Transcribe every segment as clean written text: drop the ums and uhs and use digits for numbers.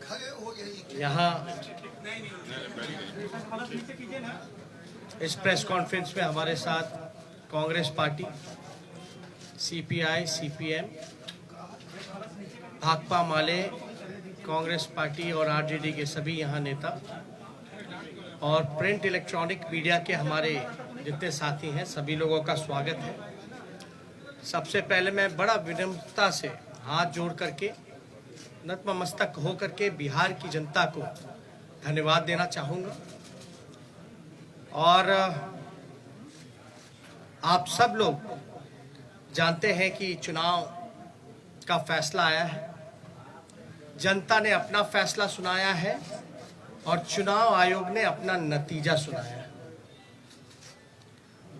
यहाँ इस press conference में हमारे साथ Congress party, CPI, CPM, Bhakpa Male, Congress party और आरजेडी के सभी यहाँ नेता और प्रिंट इलेक्ट्रॉनिक मीडिया के हमारे जितने साथी हैं, सभी लोगों का स्वागत है। सबसे पहले मैं बड़ा विनम्रता से हाथ जोड़ करके, नतमस्तक हो करके बिहार की जनता को धन्यवाद देना चाहूँगा। और आप सब लोग जानते हैं कि चुनाव का फैसला आया है, जनता ने अपना फैसला सुनाया है और चुनाव आयोग ने अपना नतीजा सुनाया है।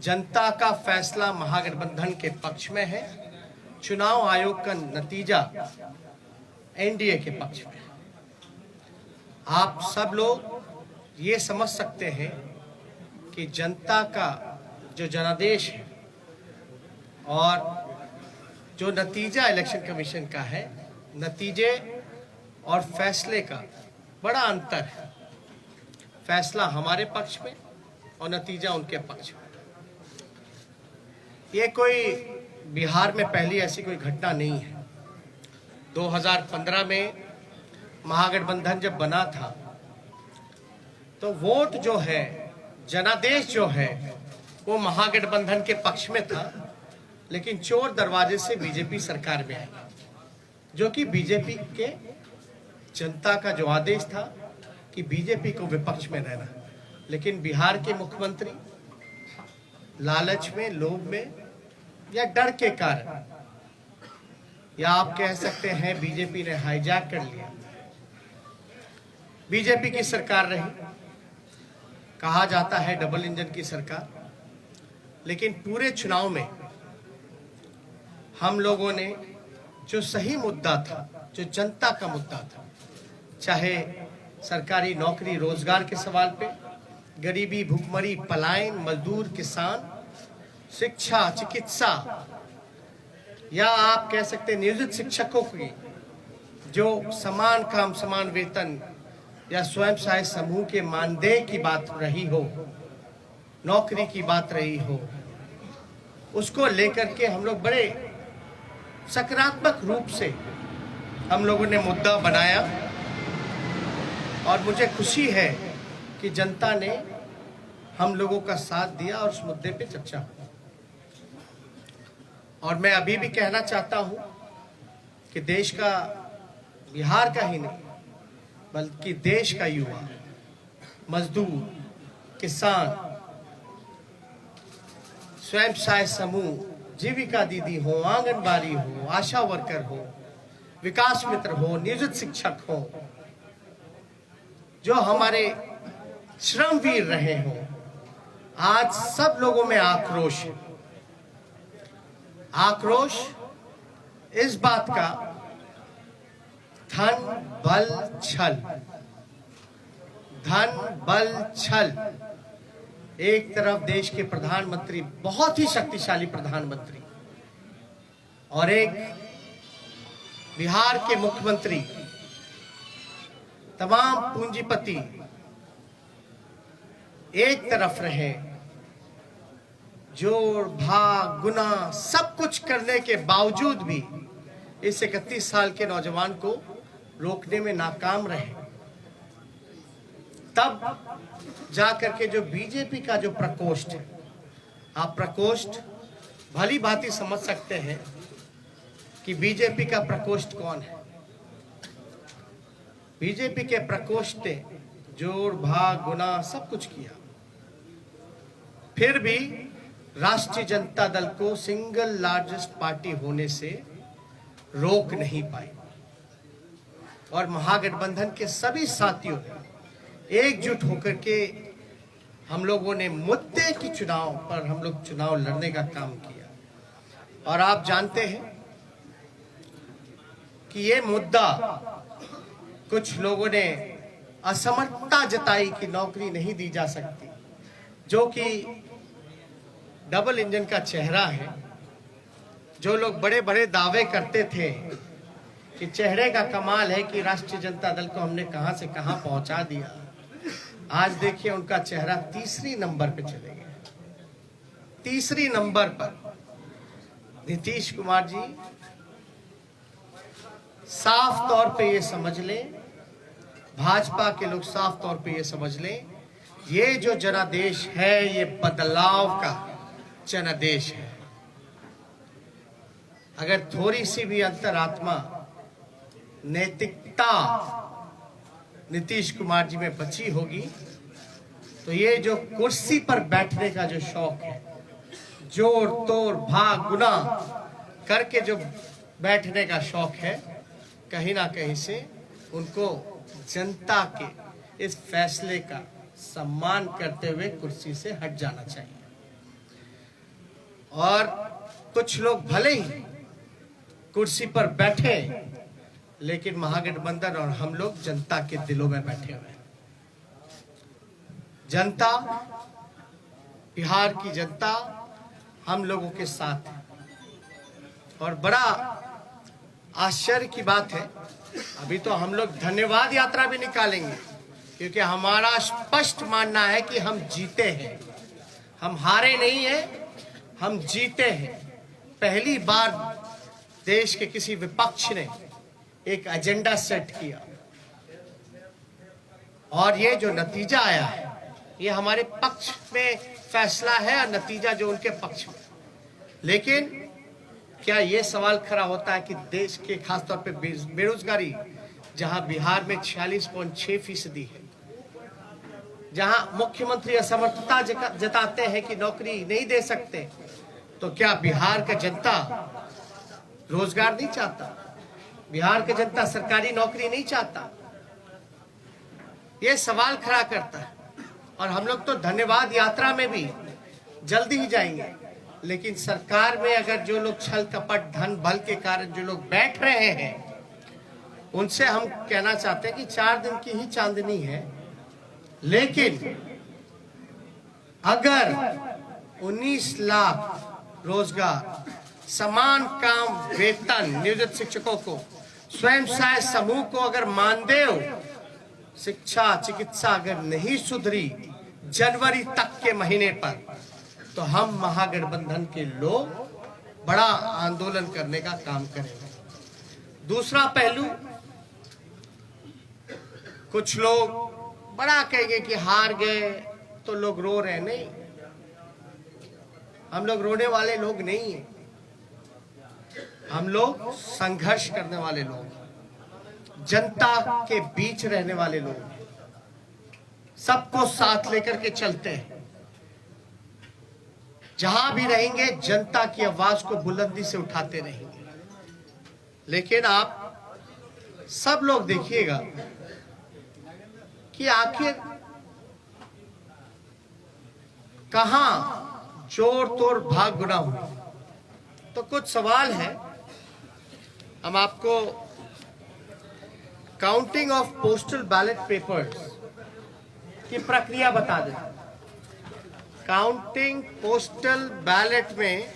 जनता का फैसला महागठबंधन के पक्ष में है, चुनाव आयोग का नतीजा एनडीए के पक्ष में है। आप सब लोग ये समझ सकते हैं कि जनता का जो जनादेश है और जो नतीजा इलेक्शन कमीशन का है, नतीजे और फैसले का बड़ा अंतर है। फैसला हमारे पक्ष में और नतीजा उनके पक्ष में। ये कोई बिहार में पहली ऐसी कोई घटना नहीं है। 2015 में महागठबंधन जब बना था तो वोट जो है, जनादेश जो है, वो महागठबंधन के पक्ष में था, लेकिन चोर दरवाजे से बीजेपी सरकार में आई, जो कि बीजेपी के जनता का जो आदेश था कि बीजेपी को विपक्ष में रहना। लेकिन बिहार के मुख्यमंत्री लालच में, लोभ में या डर के कारण, या आप कह सकते हैं बीजेपी ने हाईजैक कर लिया। बीजेपी की सरकार रही, कहा जाता है डबल इंजन की सरकार, लेकिन पूरे चुनाव में हम लोगों ने जो सही मुद्दा था, जो जनता का मुद्दा था, चाहे सरकारी नौकरी रोजगार के सवाल पे, गरीबी, भूखमरी, पलायन, मजदूर, किसान, शिक्षा, चिकित्सा, या आप कह सकते हैं नियोजित शिक्षकों की जो समान काम समान वेतन या स्वयं सहायता समूह के मानदेय की बात रही हो, नौकरी की बात रही हो, उसको लेकर के हम लोग बड़े सकारात्मक रूप से हम लोगों ने मुद्दा बनाया। और मुझे खुशी है कि जनता ने हम लोगों का साथ दिया और उस मुद्दे पे चर्चा हुई। और मैं अभी भी कहना चाहता हूं कि देश का, बिहार का ही नहीं बल्कि देश का युवा, मजदूर, किसान, स्वयं सहायता समूह, जीविका दीदी हो, आंगनबाड़ी हो, आशा वर्कर हो, विकास मित्र हो, नियोजित शिक्षक हो, जो हमारे श्रमवीर रहे हो, आज सब लोगों में आक्रोश है। आक्रोश इस बात का, धन बल छल, धन बल छल। एक तरफ देश के प्रधानमंत्री, बहुत ही शक्तिशाली प्रधानमंत्री, और एक बिहार के मुख्यमंत्री, तमाम पूंजीपति एक तरफ रहे, जोड़ भाग गुना सब कुछ करने के बावजूद भी इस 31 साल के नौजवान को रोकने में नाकाम रहे। तब जाकर के जो बीजेपी का जो प्रकोष्ठ है, आप प्रकोष्ठ भली भांति समझ सकते हैं कि बीजेपी का प्रकोष्ठ कौन है। बीजेपी के प्रकोष्ठ ने जोड़ भाग गुना सब कुछ किया, फिर भी राष्ट्रीय जनता दल को सिंगल लार्जेस्ट पार्टी होने से रोक नहीं पाई। और महागठबंधन के सभी साथियों एकजुट होकर के हम लोगों ने मुद्दे की चुनाव पर हम लोग चुनाव लड़ने का काम किया। और आप जानते हैं कि ये मुद्दा, कुछ लोगों ने असमर्थता जताई कि नौकरी नहीं दी जा सकती, जो कि डबल इंजन का चेहरा है। जो लोग बड़े बड़े दावे करते थे कि चेहरे का कमाल है कि राष्ट्रीय जनता दल को हमने कहां से कहां पहुंचा दिया। आज देखिए उनका चेहरा तीसरी नंबर पे चले गए, तीसरी नंबर पर। नीतीश कुमार जी, साफ तौर पे ये समझ लें, भाजपा के लोग साफ तौर पे ये समझ लें, ये जो जनादेश है ये बदलाव का जनादेश है। अगर थोड़ी सी भी अंतरात्मा नैतिकता नीतीश कुमार जी में बची होगी तो ये जो कुर्सी पर बैठने का जो शौक है, जोर तोड़ भाग गुना करके जो बैठने का शौक है, कहीं ना कहीं से उनको जनता के इस फैसले का सम्मान करते हुए कुर्सी से हट जाना चाहिए। और कुछ लोग भले ही कुर्सी पर बैठे, लेकिन महागठबंधन और हम लोग जनता के दिलों में बैठे हुए हैं। जनता, बिहार की जनता हम लोगों के साथ है। और बड़ा आश्चर्य की बात है, अभी तो हम लोग धन्यवाद यात्रा भी निकालेंगे, क्योंकि हमारा स्पष्ट मानना है कि हम जीते हैं, हम हारे नहीं हैं, हम जीते हैं। पहली बार देश के किसी विपक्ष ने एक एजेंडा सेट किया और ये जो नतीजा आया है ये हमारे पक्ष में फैसला है और नतीजा जो उनके पक्ष में। लेकिन क्या ये सवाल खड़ा होता है कि देश के खासतौर पे बेरोजगारी, जहां बिहार में 46.6% है, जहां मुख्यमंत्री असमर्थता जताते हैं कि नौकरी नहीं दे सकते, तो क्या बिहार का जनता रोजगार नहीं चाहता? बिहार का जनता सरकारी नौकरी नहीं चाहता? ये सवाल खड़ा करता है। और हम लोग तो धन्यवाद यात्रा में भी जल्दी ही जाएंगे, लेकिन सरकार में अगर जो लोग छल कपट धन बल के कारण जो लोग बैठ रहे हैं, उनसे हम कहना चाहते हैं कि 4 दिन की ही चांदनी है, लेकिन अगर 19 लाख रोजगार, समान काम वेतन नियोजित शिक्षकों को, स्वयं सहायता समूह को अगर मानदेय, शिक्षा चिकित्सा अगर नहीं सुधरी जनवरी तक के महीने पर, तो हम महागठबंधन के लोग बड़ा आंदोलन करने का काम करेंगे। दूसरा पहलू, कुछ लोग बड़ा कहेंगे कि हार गए तो लोग रो रहे। नहीं, हम लोग रोने वाले लोग नहीं हैं, हम लोग संघर्ष करने वाले लोग, जनता के बीच रहने वाले लोग, सबको साथ लेकर के चलते हैं। जहां भी रहेंगे जनता की आवाज को बुलंदी से उठाते रहेंगे। लेकिन आप सब लोग देखिएगा कि आखिर कहां जोर तोड़ भाग गुना हुई। तो कुछ सवाल है, हम आपको counting of postal ballot papers की प्रक्रिया बता दें। काउंटिंग पोस्टल बैलेट में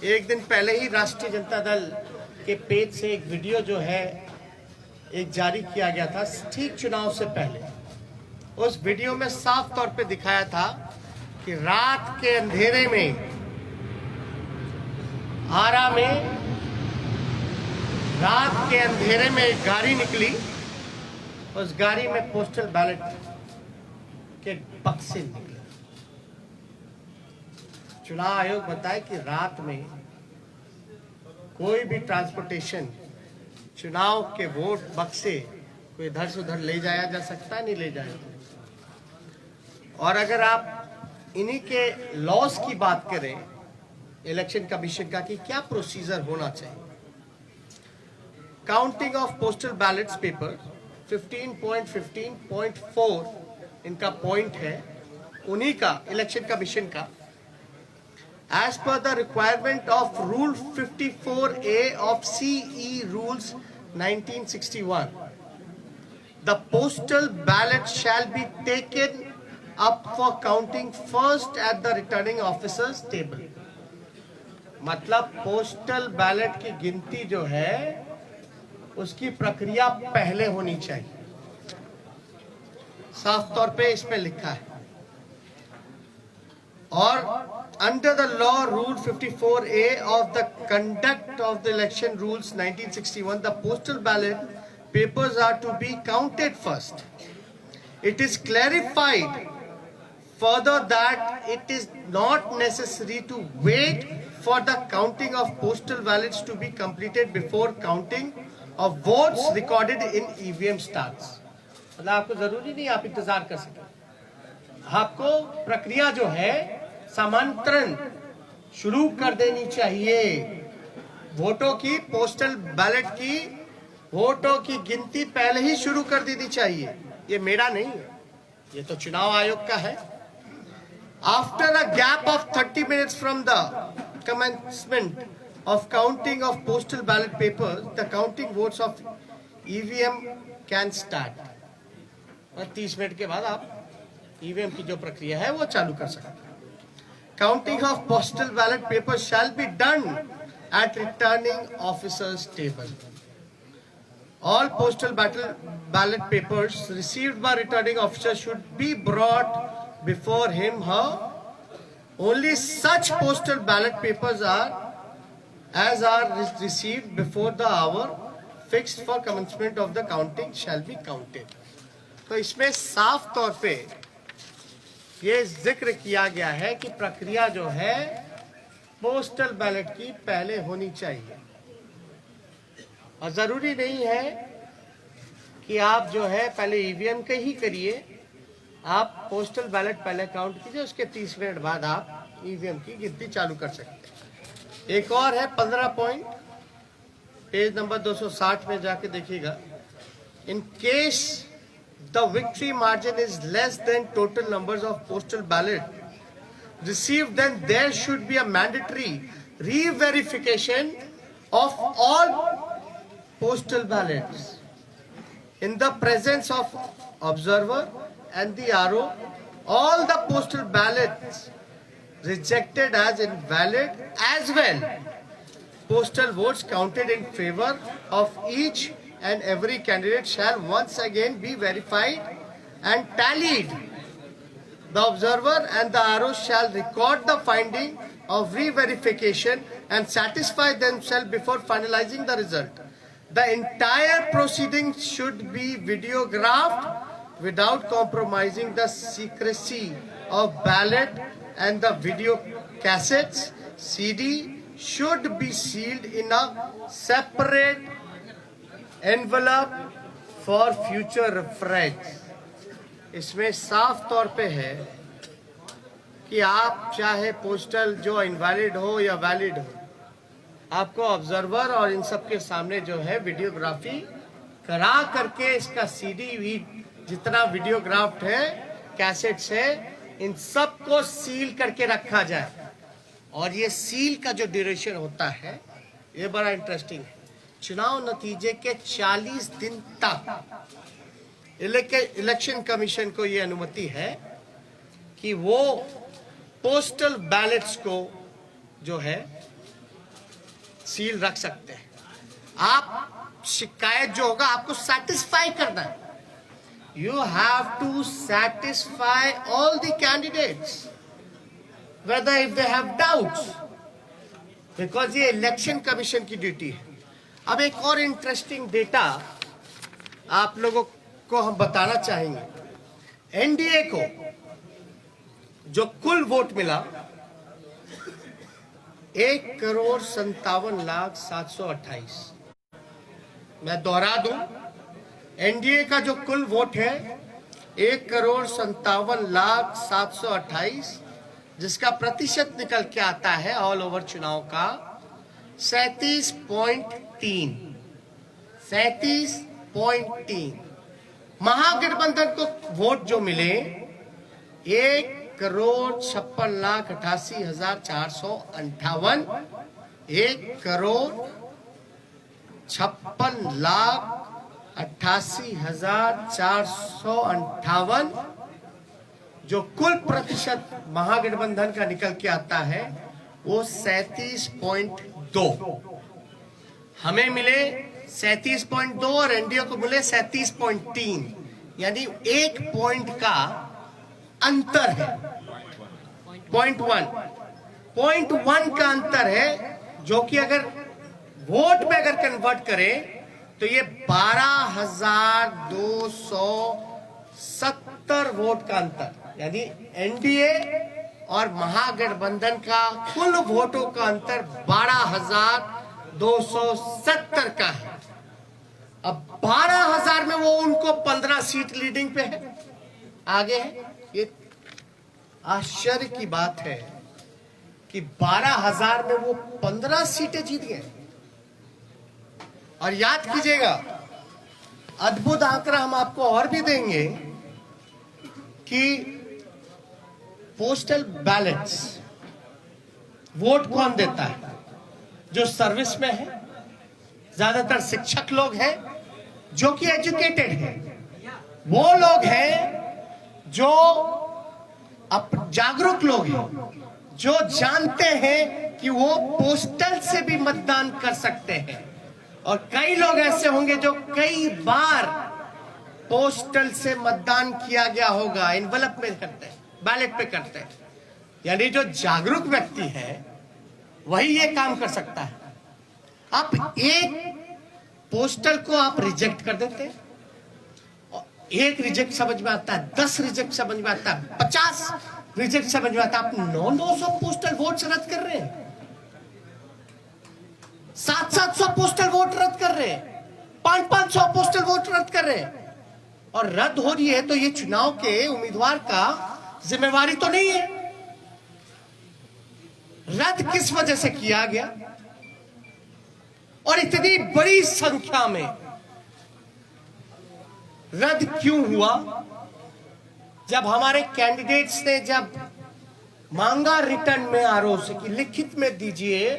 एक दिन पहले ही राष्ट्रीय जनता दल के पेज से एक वीडियो जो है एक जारी किया गया था, ठीक चुनाव से पहले। उस वीडियो में साफ तौर पे दिखाया था कि रात के अंधेरे में आरा में रात के अंधेरे में एक गाड़ी निकली, उस गाड़ी में पोस्टल बैलेट के बक्से निकले। चुनाव आयोग बताए कि रात में कोई भी ट्रांसपोर्टेशन, चुनाव के वोट बक्से कोई इधर से उधर ले जाया जा सकता है, नहीं ले जाया। और अगर आप इन्हीं के लॉस की बात करें इलेक्शन कमीशन का कि क्या प्रोसीजर होना चाहिए, counting of postal ballets paper 15.15.4 इनका पॉइंट है, उन्हीं का इलेक्शन कमीशन का। As per the requirement of Rule 54A of CE Rules 1961, the postal ballot shall be taken up for counting first at the returning officer's table. मतलब postal ballot की गिनती जो है उसकी प्रक्रिया पहले होनी चाहिए। साफ तौर पे इसमें लिखा है। और under the law rule 54A of the conduct of the election rules 1961, the postal ballot papers are to be counted first. It is clarified further that it is not necessary to wait for the counting of postal ballots to be completed before counting of votes recorded in EVM starts. मतलब आपको जरूरी नहीं आप इंतजार कर सकें, आपको प्रक्रिया जो है समांतरण शुरू कर देनी चाहिए। वोटों की, पोस्टल बैलेट की वोटों की गिनती पहले ही शुरू कर देनी चाहिए। ये मेरा नहीं है, ये तो चुनाव आयोग का है। After a gap of 30 minutes from the commencement of counting of postal ballot papers, the counting votes of EVM can start. और 30 मिनट के बाद आप ईवीएम की जो प्रक्रिया है वो चालू कर सकते हैं। Counting of postal ballot paper shall be done at returning officers table. All postal ballot papers received by returning officer should be brought before him, her. Only such postal ballot papers are received before the hour fixed for commencement of the counting shall be counted. तो इसमें साफ तौर पे ये जिक्र किया गया है कि प्रक्रिया जो है पोस्टल बैलेट की पहले होनी चाहिए। और जरूरी नहीं है कि आप जो है पहले ईवीएम के ही करिए, आप पोस्टल बैलेट पहले काउंट कीजिए, उसके 30 मिनट बाद आप ईवीएम की गिनती चालू कर सकते हैं। एक और है 15 पॉइंट, पेज नंबर 260 में जाके देखिएगा। In case the victory margin is less than total numbers of postal ballot received, then there should be a mandatory reverification of all postal ballots in the presence of observer and the RO. All the postal ballots rejected as invalid as well. Postal votes counted in favor of each and every candidate shall once again be verified and tallied. The observer and the RO shall record the finding of re-verification and satisfy themselves before finalizing the result. The entire proceeding should be videographed without compromising the secrecy of ballot, and the video cassettes CD should be sealed in a separate envelope for future reference. इसमें साफ तौर पे है कि आप चाहे postal जो invalid हो या वैलिड हो, आपको ऑब्जर्वर और इन सब के सामने जो है वीडियोग्राफी करा करके इसका सीडी भी जितना वीडियोग्राफ्ट है, कैसेट्स है, इन सब को सील करके रखा जाए। और ये सील का जो ड्यूरेशन होता है ये बड़ा इंटरेस्टिंग है। चुनाव नतीजे के 40 दिन तक इलेक्शन कमीशन को ये अनुमति है कि वो पोस्टल बैलेट्स को जो है सील रख सकते हैं। आप शिकायत जो होगा आपको सेटिस्फाई करना है। You have to satisfy all the candidates whether if they have doubts, because ये इलेक्शन कमीशन की ड्यूटी है। अब एक और इंटरेस्टिंग डेटा आप लोगों को हम बताना चाहेंगे। एनडीए को जो कुल वोट मिला 1,57,728। मैं दोहरा दूं, एनडीए का जो कुल वोट है 1,57,728, जिसका प्रतिशत निकल के आता है ऑल ओवर चुनाव का 37.3। महागठबंधन को वोट जो मिले 1,56,88,458, 1,58,88,458 जो कुल प्रतिशत महागठबंधन का निकल के आता है वो 37.2। हमें मिले 37.2 और एनडीए को मिले 37.3, यानी 1 पॉइंट का अंतर है। 0.1 का अंतर है, जो कि अगर वोट में अगर कन्वर्ट करें तो ये 12,270 वोट का अंतर, यानी एनडीए और महागठबंधन का कुल वोटों का अंतर 12,270 का है। अब 12,000 में वो उनको 15 सीट लीडिंग पे है, आगे है। ये आश्चर्य की बात है कि 12,000 में वो 15 सीटें जीत गए। और याद कीजिएगा, अद्भुत आंकड़ा हम आपको और भी देंगे कि पोस्टल बैलेट्स वोट कौन देता है? जो सर्विस में है, ज्यादातर शिक्षक लोग हैं जो कि एजुकेटेड हैं, वो लोग हैं जो जागरूक लोग हैं, जो जानते हैं कि वो पोस्टल से भी मतदान कर सकते हैं। और कई लोग ऐसे होंगे जो कई बार पोस्टल से मतदान किया गया होगा, एनवलप में करते हैं, बैलेट पे करते हैं। यानी जो जागरूक व्यक्ति है वही ये काम कर सकता है। आप एक पोस्टल को आप रिजेक्ट कर देते हैं, एक रिजेक्ट समझ में आता है, 10 रिजेक्ट समझ में आता है, 50 रिजेक्ट समझ में आता है। आप 900 पोस्टल वोट रद्द कर रहे हैं, 700 पोस्टल वोट रद्द कर रहे हैं, 500 पोस्टल वोट रद्द कर रहे हैं। और रद्द हो रही है तो ये चुनाव के उम्मीदवार का जिम्मेवारी तो नहीं है। रद्द किस वजह से किया गया और इतनी बड़ी संख्या में रद्द क्यों हुआ? जब हमारे कैंडिडेट्स ने जब मांगा रिटर्न में आरओ से कि लिखित में दीजिए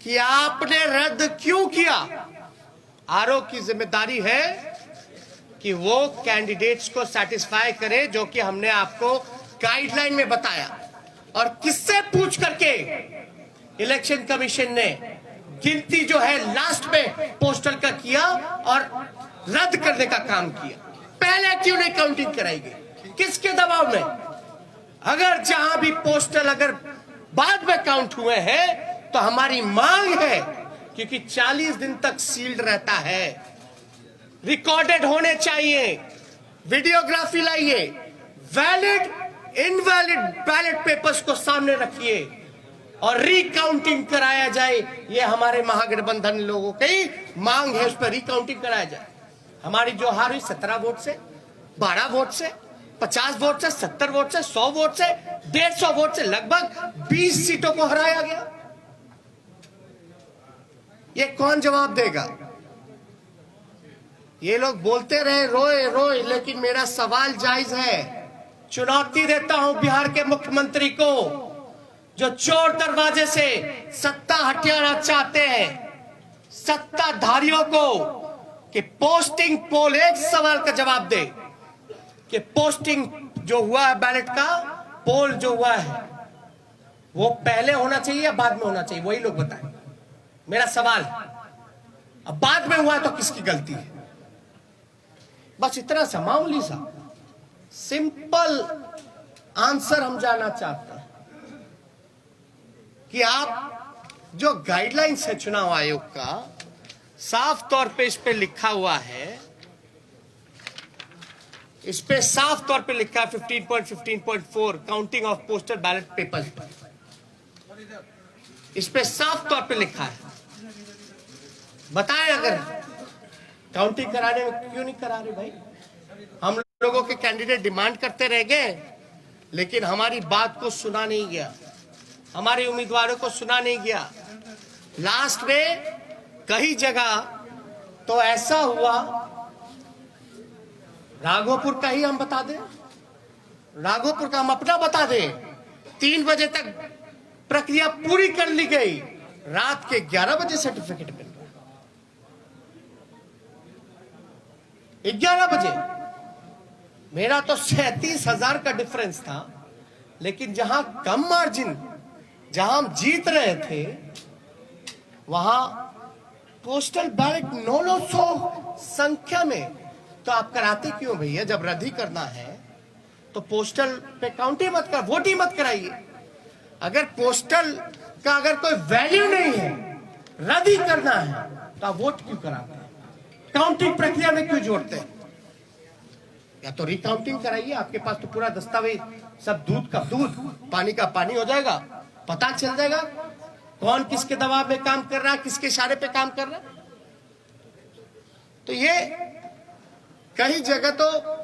कि आपने रद्द क्यों किया, आरओ की जिम्मेदारी है कि वो कैंडिडेट्स को सेटिस्फाई करे, जो कि हमने आपको गाइडलाइन में बताया। और किससे पूछ करके इलेक्शन कमीशन ने गिनती जो है लास्ट में पोस्टल का किया और रद्द करने का काम किया? पहले क्यों नहीं काउंटिंग कराई गई? किसके दबाव में? अगर जहां भी पोस्टल अगर बाद में काउंट हुए हैं तो हमारी मांग है, क्योंकि 40 दिन तक सील्ड रहता है, रिकॉर्डेड होने चाहिए, वीडियोग्राफी लाइए, वैलिड इनवैलिड बैलेट पेपर्स को सामने रखिए और रिकाउंटिंग कराया जाए। ये हमारे महागठबंधन लोगों की मांग है, उस पर रिकाउंटिंग कराया जाए। हमारी जो हार हुई 17 वोट से, 12 वोट से, 50 वोट से, 70 वोट से, 100 वोट से, 150 वोट से, लगभग 20 सीटों को हराया गया। ये कौन जवाब देगा? ये लोग बोलते रहे रोए रोए, लेकिन मेरा सवाल जायज है। चुनौती देता हूं बिहार के मुख्यमंत्री को, जो चोर दरवाजे से सत्ता हथियाना चाहते हैं, सत्ताधारियों को, कि पोस्टिंग पोल, एक सवाल का जवाब दे कि पोस्टिंग जो हुआ है बैलेट का, पोल जो हुआ है वो पहले होना चाहिए या बाद में होना चाहिए? वही लोग बताएं। मेरा सवाल है, अब बाद में हुआ तो किसकी गलती है? बस इतना सा मामूली सा सिंपल आंसर हम जानना चाहते हैं कि आप जो गाइडलाइंस है चुनाव आयोग का, साफ तौर पे इस पे लिखा हुआ है, इस पे साफ तौर पे लिखा है 15.15.4 counting of postal ballot papers, इस पे साफ तौर पे लिखा है। बताएं अगर काउंटिंग कराने में क्यों नहीं करा रहे भाई? हम लोगों के कैंडिडेट डिमांड करते रह गए, लेकिन हमारी बात को सुना नहीं गया, हमारे उम्मीदवारों को सुना नहीं गया। लास्ट में कई जगह तो ऐसा हुआ, राघोपुर का ही हम बता दें, राघोपुर का हम अपना बता दें, 3 बजे तक प्रक्रिया पूरी कर ली गई, रात के 11 बजे सर्टिफिकेट मिल गया। 11 बजे मेरा तो 37,000 का डिफरेंस था, लेकिन जहां कम मार्जिन, जहां हम जीत रहे थे, वहां पोस्टल बैलेट 900 संख्या में, तो आप कराते क्यों भैया? जब रद्द ही करना है तो पोस्टल पे काउंट ही मत कर, वोट ही मत कराइए। अगर पोस्टल का अगर कोई वैल्यू नहीं है, रद्द ही करना है, तो आप वोट क्यों कराते हैं? काउंटिंग प्रक्रिया में क्यों जोड़ते हैं? या तो रिकाउंटिंग कराइए, आपके पास तो पूरा दस्तावेज, सब दूध का दूध, पानी का पानी हो जाएगा, पता चल जाएगा कौन किसके दबाव में काम कर रहा है, किसके इशारे पे काम कर रहा है। तो ये कई जगह तो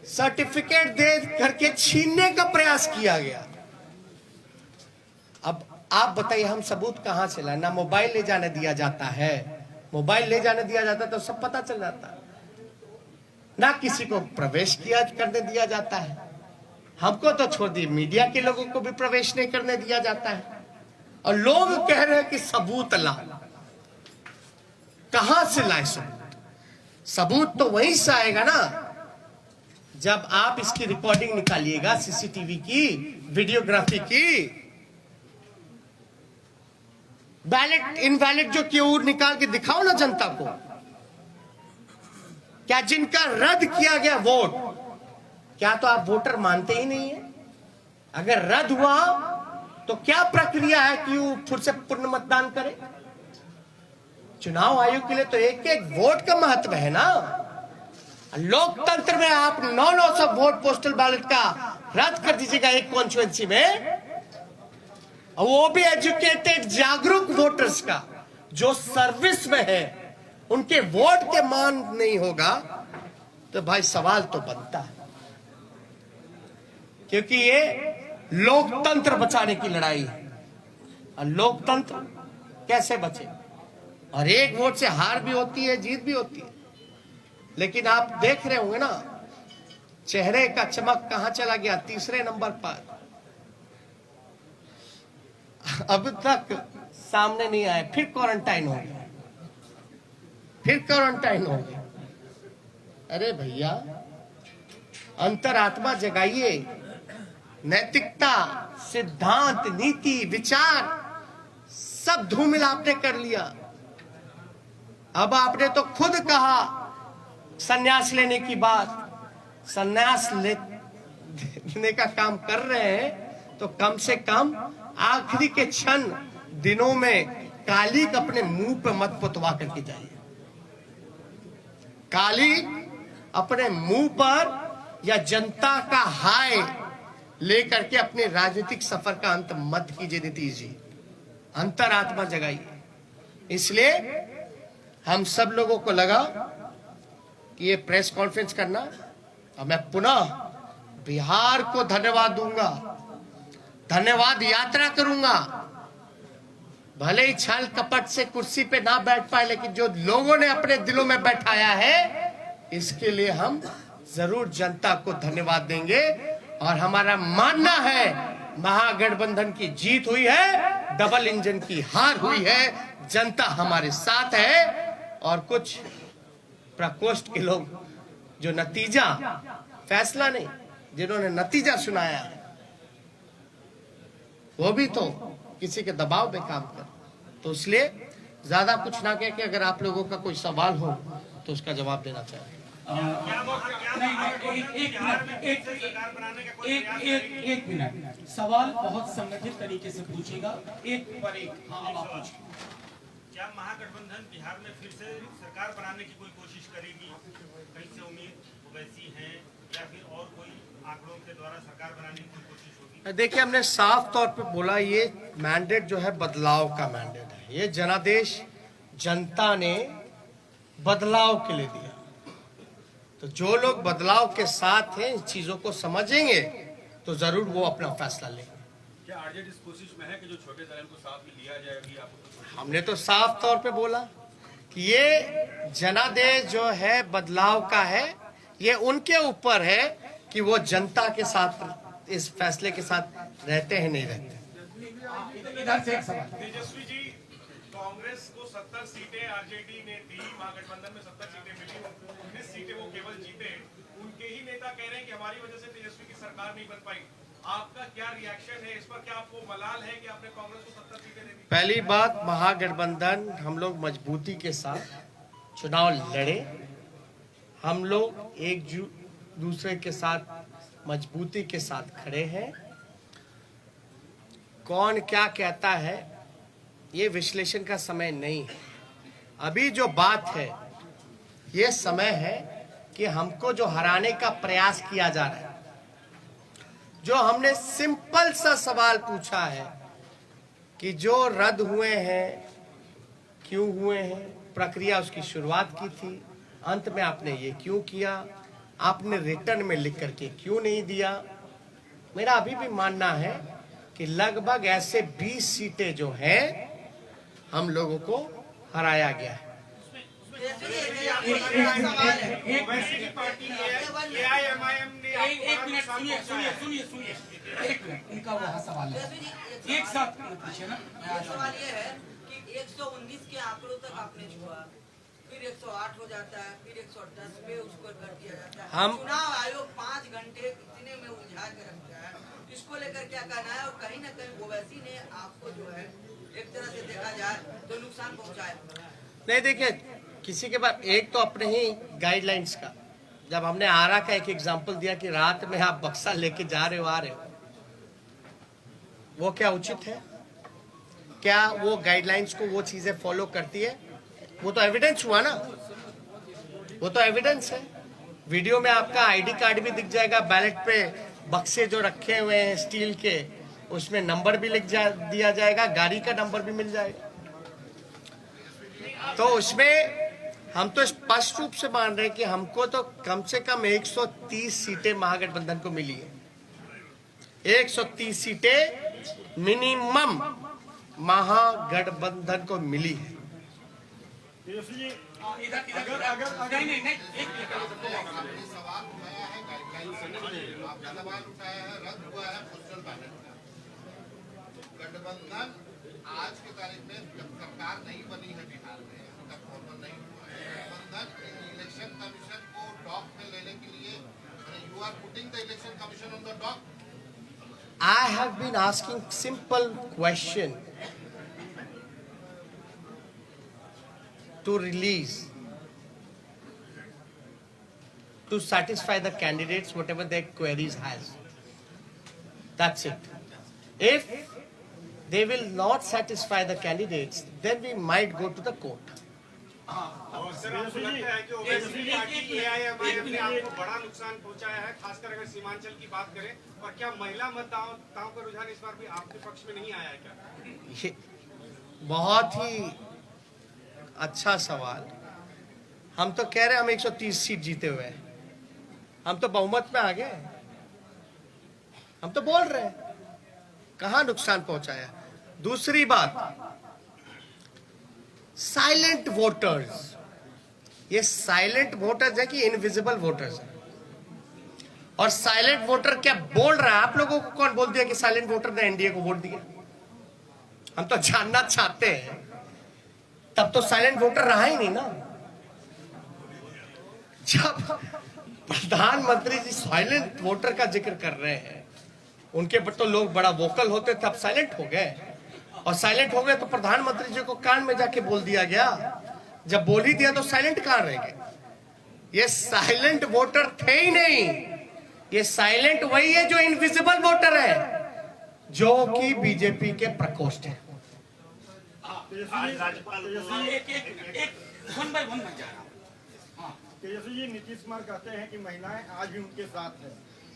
सर्टिफिकेट दे करके छीनने का प्रयास किया गया। अब आप बताइए, हम सबूत कहां से लाए? ना मोबाइल ले जाने दिया जाता है, मोबाइल ले जाने दिया जाता तो सब पता चल जाता, ना किसी को प्रवेश किया करने दिया जाता है। हमको तो छोड़ दी, मीडिया के लोगों को भी प्रवेश नहीं करने दिया जाता है, और लोग कह रहे हैं कि सबूत ला। कहां से लाए सबूत? सबूत तो वहीं से आएगा ना जब आप इसकी रिकॉर्डिंग निकालिएगा, सीसीटीवी की, वीडियोग्राफी की। बैलेट इनवैलिड जो क्यों निकाल के दिखाओ ना जनता को। क्या जिनका रद्द किया गया वोट, क्या तो आप वोटर मानते ही नहीं है? अगर रद्द हुआ तो क्या प्रक्रिया है कि वो फिर से पुनः मतदान करे? चुनाव आयोग के लिए तो एक एक वोट का महत्व है ना। लोकतंत्र में आप 900 वोट पोस्टल बैलेट का रद्द कर दीजिएगा एक कॉन्स्टिट्यूएंसी में, और वो भी एजुकेटेड जागरूक वोटर्स का, जो सर्विस में है, उनके वोट के मान नहीं होगा, तो भाई सवाल तो बनता है। क्योंकि ये लोकतंत्र बचाने की लड़ाई है, और लोकतंत्र कैसे बचे? और एक वोट से हार भी होती है, जीत भी होती है। लेकिन आप देख रहे होंगे ना, चेहरे का चमक कहां चला गया? तीसरे नंबर पर। अब तक सामने नहीं आए, फिर क्वारंटाइन हो गया, फिर क्वारंटाइन हो गया। अरे भैया, अंतरात्मा जगाइए। नैतिकता, सिद्धांत, नीति, विचार सब धूमिल आपने कर लिया। अब आपने तो खुद कहा संन्यास लेने की बात। संन्यास लेने का काम कर रहे हैं तो कम से कम आखिरी के क्षण दिनों में काली अपने मुंह पे मत पुतवा करके जाइए। काली अपने मुंह पर या जनता का हाय लेकर के अपने राजनीतिक सफर का अंत मत कीजिए नीतीश जी। अंतरात्मा जगाइए। इसलिए हम सब लोगों को लगा कि ये प्रेस कॉन्फ्रेंस करना, और मैं पुनः बिहार को धन्यवाद दूंगा, धन्यवाद यात्रा करूंगा। भले ही छल कपट से कुर्सी पे ना बैठ पाए, लेकिन जो लोगों ने अपने दिलों में बैठाया है, इसके लिए हम जरूर जनता को धन्यवाद देंगे। और हमारा मानना है महागठबंधन की जीत हुई है, डबल इंजन की हार हुई है, जनता हमारे साथ है। और कुछ प्रकोष्ठ के लोग जो नतीजा, फैसला नहीं, जिन्होंने नतीजा सुनाया, वो भी तो किसी के दबाव में काम कर। तो इसलिए ज्यादा कुछ ना कह के, अगर आप लोगों का कोई सवाल हो तो उसका जवाब देना चाहिए। एक मिनट, सवाल बहुत संगठित तरीके से पूछेगा, एक पर एक। हाँ, आप पूछिए। क्या महागठबंधन बिहार में फिर से सरकार बनाने की कोई कोशिश करेगी? कहीं से उम्मीद वैसी है, या फिर और कोई आंकड़ों के द्वारा सरकार बनाने की कोई कोशिश होगी? देखिए, हमने साफ तौर पे बोला, ये मैंडेट जो है बदलाव का मैंडेट है। ये जनादेश जनता ने बदलाव के लिए दिया। तो जो लोग बदलाव के साथ हैं, इन चीजों को समझेंगे तो जरूर वो अपना फैसला लेंगे। क्या आरजेडी इस कोशिश में है कि जो छोटे दल को साथ में लिया जाए? अभी आपको हमने तो साफ तौर पे बोला कि ये जनादेश जो है बदलाव का है। ये उनके ऊपर है कि वो जनता के साथ, इस फैसले के साथ रहते हैं नहीं रहते। इधर से एक सवाल। तेजस्वी जी, कांग्रेस को 70 सीटें आरजेडी ने दी, महागठबंधन में 70 सीटें मिली, 19 सीटें वो केवल जीते। उनके ही नेता कह रहे हैं कि हमारी वजह से तेजस्वी की सरकार नहीं बन पाई। आपका क्या रिएक्शन है इस पर? क्या आपको मलाल है कि आपने कांग्रेस को 70 सीटें दे दी? पहली बात, महागठबंधन हम लोग मजबूती के साथ चुनाव लड़े। हम लोग एक दूसरे के साथ मजबूती के साथ खड़े हैं। कौन क्या कहता है ये विश्लेषण का समय नहीं है। अभी जो बात है, ये समय है कि हमको जो हराने का प्रयास किया जा रहा है, जो हमने सिंपल सा सवाल पूछा है कि जो रद्द हुए हैं क्यों हुए हैं, प्रक्रिया उसकी शुरुआत की थी, अंत में आपने ये क्यों किया, आपने रिटर्न में लिख करके क्यों नहीं दिया। मेरा अभी भी मानना है कि लगभग ऐसे 20 सीटें जो हैं हम लोगों को हराया गया है। एक मिनट सुनिए एक मिनट, इनका वह सवाल है, एक साथ पूछे ना। सवाल ये है कि 119 के आंकड़ों तक आपने छुआ, फिर 108 हो जाता है, फिर 110 पे उसको कर दिया जाता है। चुनाव आयोग 5 घंटे इतने में उलझा के रखता है, इसको लेकर क्या कहना है? और कहीं ना कहीं ओवैसी ने आपको जो है एक तरह से देखा जाए तो नुकसान पहुंचाया। नहीं, देखिए, किसी के पास एक तो अपने ही गाइडलाइंस का, जब हमने आरा का एक एग्जांपल दिया कि रात में आप बक्सा लेके जा रहे हो आ रहे हो, वो क्या उचित है? क्या वो गाइडलाइंस को वो चीजें फॉलो करती है? वो तो एविडेंस हुआ ना, वो तो एविडेंस है। वीडियो में आपका आईडी कार्ड भी दिख जाएगा, बैलेट पे बक्से जो रखे हुए हैं स्टील के, उसमें नंबर भी दिया जाएगा, गाड़ी का नंबर भी मिल जाएगा। तो उसमें हम तो स्पष्ट रूप से मान रहे हैं कि हमको तो कम से कम 130 सीटें महागठबंधन को मिली है। 130 सीटें मिनिमम महागठबंधन को मिली है। गठबंधन आज की तारीख में जब सरकार नहीं बनी है बिहार में, अभी तक फॉर्मल नहीं हुआ है, गठबंधन इलेक्शन कमीशन को डॉक में लेने के लिए, you are putting the election commission on the dock. I have been asking simple question to release, to satisfy the candidates whatever their queries has. That's it. If they will not satisfy the candidates, then we might go to the court. और sir, आपको लगता है कि Owaisi party AIMIM ने आपको बड़ा नुकसान पहुंचाया है, खासकर अगर सीमांचल की बात करें? और क्या महिला मतदाताओं का रुझान इस बार भी आपके पक्ष में नहीं आया है क्या? ये बहुत ही अच्छा सवाल। हम तो कह रहे हैं हम 130 सीट जीते हुए हैं, हम तो बहुमत में आ गए, हम तो बोल रहे हैं कहां नुकसान पहुंचाया। दूसरी बात, साइलेंट वोटर्स, ये साइलेंट वोटर्स है कि इनविजिबल वोटर्स है? और साइलेंट वोटर क्या बोल रहा है? आप लोगों को कौन बोल दिया कि साइलेंट वोटर ने एनडीए को वोट दिया? हम तो जानना चाहते हैं। तब तो साइलेंट वोटर रहा ही नहीं ना। जब प्रधानमंत्री जी साइलेंट वोटर का जिक्र कर रहे हैं, उनके पर तो लोग बड़ा वोकल होते थे, अब साइलेंट हो गए। और साइलेंट हो गए तो प्रधानमंत्री जी को कान में जाके बोल दिया गया। जब बोल ही दिया तो साइलेंट कहां रह गए? ये साइलेंट वोटर थे ही नहीं, ये साइलेंट वही है जो इनविजिबल वोटर है, जो कि बीजेपी के प्रकोष्ठ है। तेजस्वी जी, नीतीश कुमार कहते हैं कि महिलाएं आज भी उनके साथ है,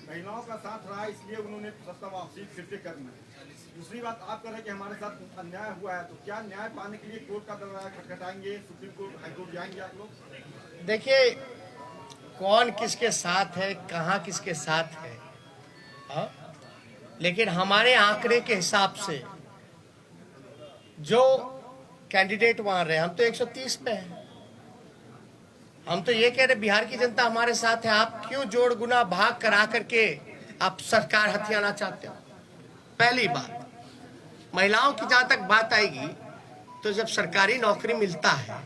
महिलाओं का साथ रहा इसलिए उन्होंने सत्ता वापसी फिर से करना है। दूसरी बात, आप कह रहे हैं कि हमारे साथ अन्याय हुआ है, तो क्या न्याय पाने के लिए कोर्ट का दरवाजा खटखटाएंगे, सुप्रीम कोर्ट, हाईकोर्ट जाएंगे आप लोग? देखिए, कौन किसके साथ है, कहां किसके साथ है, हा? लेकिन हमारे आंकड़े के हिसाब से जो कैंडिडेट वहां रहे, हम तो 130 पे हैं। हम तो ये कह रहे बिहार की जनता हमारे साथ है। आप क्यों जोड़ गुना भाग करा करके आप सरकार हथियाना चाहते हो? पहली बात, महिलाओं की जहां तक बात आएगी, तो जब सरकारी नौकरी मिलता है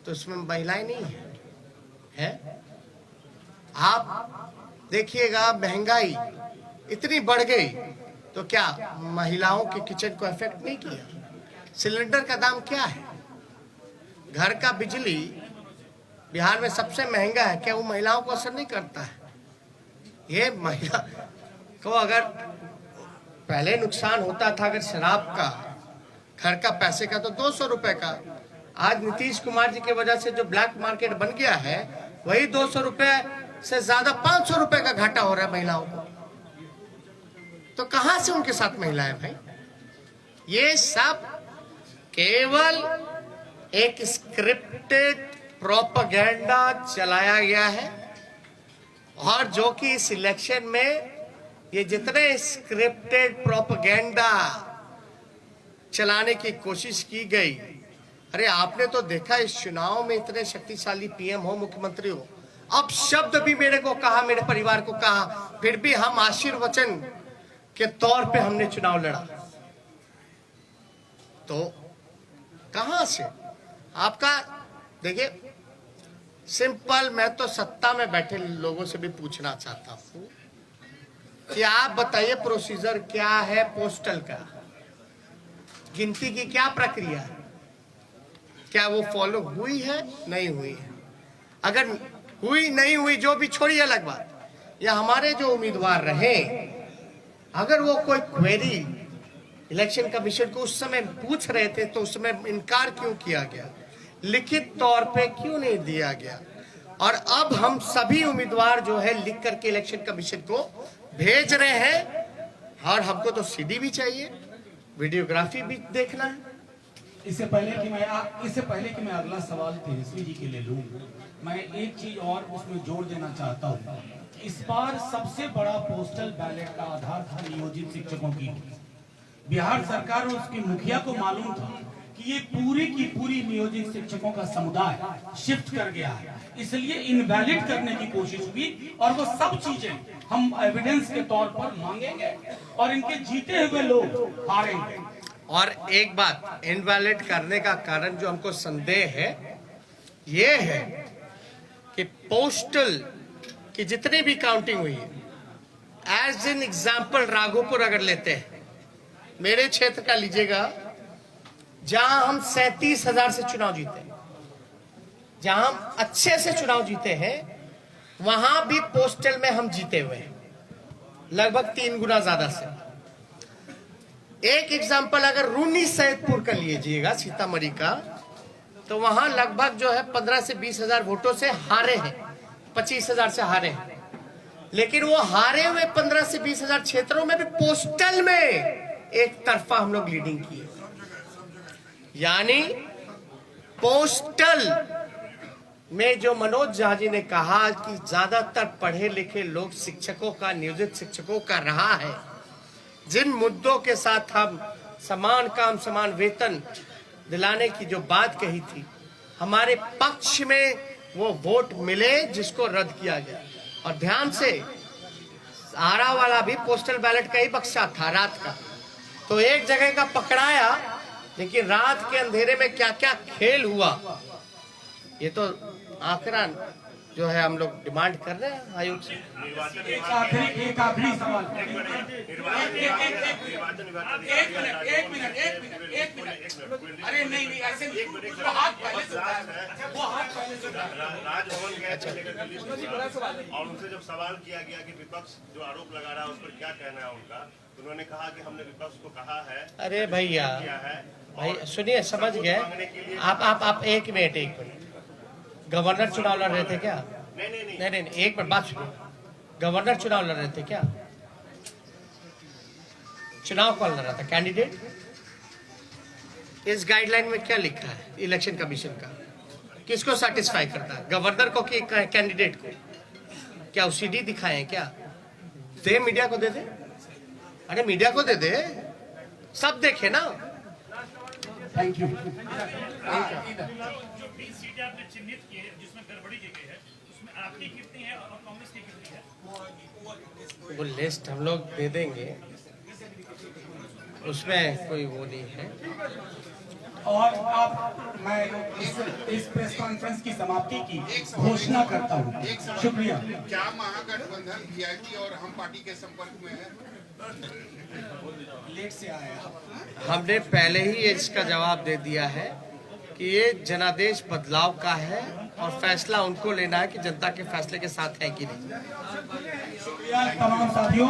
तो उसमें महिलाएं नहीं है? आप देखिएगा, महंगाई इतनी बढ़ गई तो क्या महिलाओं के किचन को इफेक्ट नहीं किया? सिलेंडर का दाम क्या है? घर का बिजली बिहार में सबसे महंगा है, क्या वो महिलाओं को असर नहीं करता है? ये महिला को अगर पहले नुकसान होता था अगर शराब का, घर का पैसे का, तो 200 रुपए का, आज नीतीश कुमार जी की वजह से जो ब्लैक मार्केट बन गया है वही 200 रुपए से ज्यादा 500 रुपए का घाटा हो रहा है महिलाओं को। तो कहां से उनके साथ महिलाएं भाई? ये सब केवल एक स्क्रिप्टेड प्रोपेगेंडा चलाया गया है, और जो कि इस इलेक्शन में ये जितने स्क्रिप्टेड प्रोपेगेंडा चलाने की कोशिश की गई, अरे आपने तो देखा इस चुनाव में इतने शक्तिशाली पीएम हो, मुख्यमंत्री हो, अब शब्द भी मेरे को कहा, मेरे परिवार को कहा, फिर भी हम आशीर्वचन के तौर पे हमने चुनाव लड़ा। तो कहां से आपका? देखिए सिंपल, मैं तो सत्ता में बैठे लोगों से भी पूछना चाहता हूं कि आप बताइए प्रोसीजर क्या है पोस्टल का, गिनती की क्या प्रक्रिया है, क्या वो फॉलो हुई है नहीं हुई है? अगर हुई नहीं हुई जो भी छोड़िए अलग बात, या हमारे जो उम्मीदवार रहे अगर वो कोई क्वेरी इलेक्शन कमीशन को उस समय पूछ रहे थे तो उस समय इनकार क्यों किया गया, लिखित तौर पे क्यों नहीं दिया गया? और अब हम सभी उम्मीदवार जो है लिख करके इलेक्शन कमीशन को भेज रहे हैं, और हमको तो सीडी भी चाहिए, वीडियोग्राफी भी देखना है। इससे पहले कि मैं अगला सवाल तेजस्वी जी के लिए लूं, मैं एक चीज और उसमें जोड़ देना चाहता हूं। इस बार सबसे बड़ा पोस्टल बैलेट का आधार था नियोजित शिक्षकों की। बिहार सरकार और उसके मुखिया को मालूम था कि ये पूरी की पूरी नियोजित शिक्षकों का समुदाय शिफ्ट कर गया है, इसलिए इनवैलिड करने की कोशिश हुई, और वो सब चीजें हम एविडेंस के तौर पर मांगेंगे और इनके जीते हुए लोग हारेंगे। और एक बात, इनवैलिड करने का कारण जो हमको संदेह है ये है कि पोस्टल की जितनी भी काउंटिंग हुई है, एज एन एग्जाम्पल राघोपुर अगर लेते हैं, मेरे क्षेत्र का लीजिएगा, जहां हम 37,000 से चुनाव जीते, जहां हम अच्छे से चुनाव जीते हैं, वहां भी पोस्टल में हम जीते हुए हैं लगभग 3 गुना ज्यादा से। एक एग्जाम्पल अगर रूनी सैदपुर का लीजिएगा सीतामढ़ी का, तो वहां लगभग जो है 15 से 20,000 वोटों से हारे हैं, 25,000 से हारे हैं, लेकिन वो हारे हुए 15 से 20,000 क्षेत्रों में भी पोस्टल में एक तरफा हम लोग लीडिंग किए। यानी पोस्टल में जो मनोज झा जी ने कहा कि ज्यादातर पढ़े लिखे लोग शिक्षकों का, नियोजित शिक्षकों का रहा है, जिन मुद्दों के साथ हम समान काम समान वेतन दिलाने की जो बात कही थी, हमारे पक्ष में वो वोट मिले जिसको रद्द किया गया। और ध्यान से, आरा वाला भी पोस्टल बैलेट का ही बक्सा था रात का, तो एक जगह का पकड़ाया, लेकिन रात के अंधेरे में क्या क्या खेल हुआ, ये तो आंकड़ा जो है हम लोग डिमांड कर रहे हैं आयोग से। एक आखिरी सवाल। एक मिनट। अरे नहीं ऐसे वो हाथ पहले से राजभवन गए थे और उनसे जब सवाल किया गया कि विपक्ष जो आरोप लगा रहा है उस पर क्या कहना है उनका, उन्होंने कहा कि हमने विपक्ष को कहा है। अरे भैया भाई सुनिए, समझ गए आप एक मिनट गवर्नर चुनाव लड़ रहे थे क्या? नहीं, एक मिनट बात सुनिए, गवर्नर चुनाव लड़ रहे थे क्या? चुनाव कौन लड़ रहा था? कैंडिडेट। इस गाइडलाइन में क्या लिखा है इलेक्शन कमीशन का? किसको सेटिस्फाई करता है, गवर्नर को कि कैंडिडेट को? क्या वो सीडी दिखाए क्या? दे मीडिया को दे दे, अरे मीडिया को दे दे, सब देखे ना। Thank you. आपने चिन्हित किए जिसमें गड़बड़ी की गई है, उसमें आपकी कितनी है और कांग्रेस की कितनी है? वो लिस्ट हम लोग दे देंगे, उसमें कोई वो नहीं है। और आप मैं इस प्रेस कॉन्फ्रेंस की समाप्ति की घोषणा करता हूँ। शुक्रिया। क्या महागठबंधन वीआईपी और हम पार्टी के संपर्क में है? लेट से आया। हमने पहले ही इसका जवाब दे दिया है कि ये जनादेश बदलाव का है और फैसला उनको लेना है कि जनता के फैसले के साथ है कि नहीं। शुक्रिया तमाम साथियों।